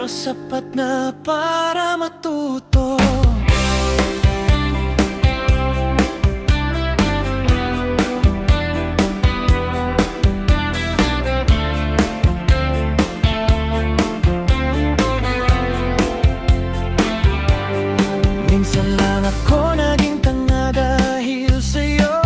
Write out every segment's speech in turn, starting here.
pero sapat na para matuto. Minsan lang ako naging tanga dahil sa'yo.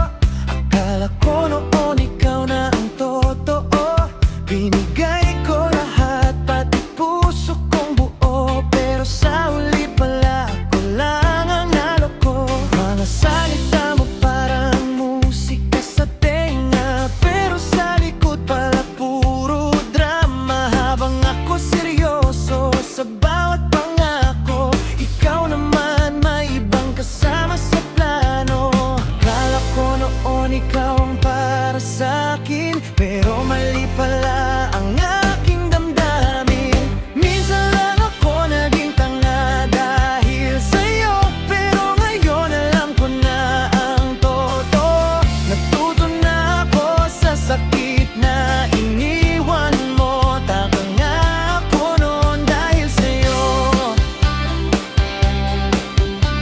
Akala ko noon ikaw na ang totoo. Binigay ko lahat, pati puso kong buo. Pero sa huli pala ako lang ang naloko. Mga salita mo parang musika sa tenga, pero sa likod pala puro drama. Habang ako seryoso sa bawat pangako, ikaw naman may ibang kasama sa plano. Akala ko noon ikaw ang para sa'kin, pero mali pala ang aking damdamin. Minsan lang ako naging tanga dahil sa'yo, pero ngayon alam ko na ang totoo. Natuto na ako sa sakit na iniwan mo. Taka nga ako noon dahil sa'yo.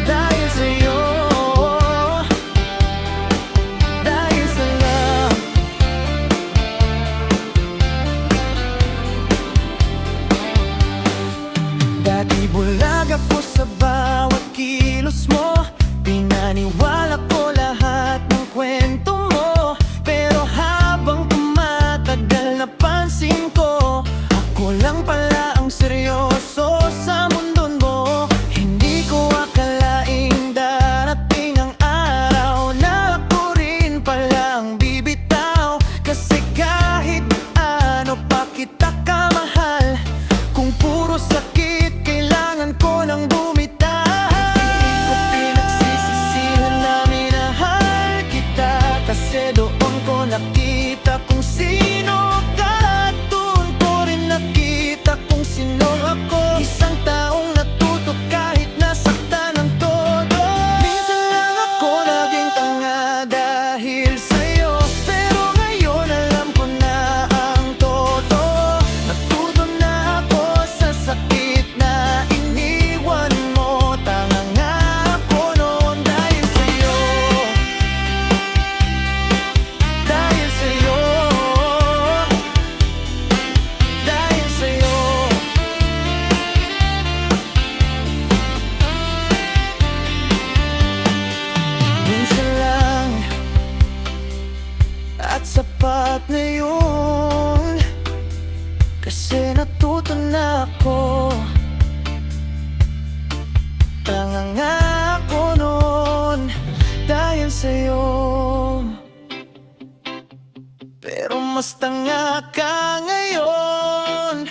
Dahil sa'yo. Dahil sa love. Dati bulag ako sa bawat kilos mo. Pinaniwala ko lahat ng kwento mo. Pero habang tumatagal napansin ko, ako lang pala ang seryoso sa mundo mo. Hindi ko akalaing darating ang araw na ako rin pala ang bibitaw. Kasi kahit ano pa kita kamahal, kung puro sakit kailangan ko nang bumitaw. Hindi ko pinagsisisihan na minahal kita, kasi doon ko nakita kung sino ka. Doon ko rin nakita kung sino ako. Isang taong natuto kahit nasaktan ng todo. Minsan lang ako naging tanga dahil sa'yo, pero ngayon alam ko na ang totoo. Natuto na ako sa sakit na iniwan mo. Tanga nga ako noon dahil sa'yo. Dahil sa'yo. Dahil sa'yo. Minsan lang at sapat na yun, kasi natuto na ako. Tanga nga ako noon dahil sa'yo, pero mas tanga ka ngayon,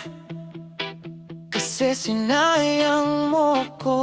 kasi sinayang mo ko.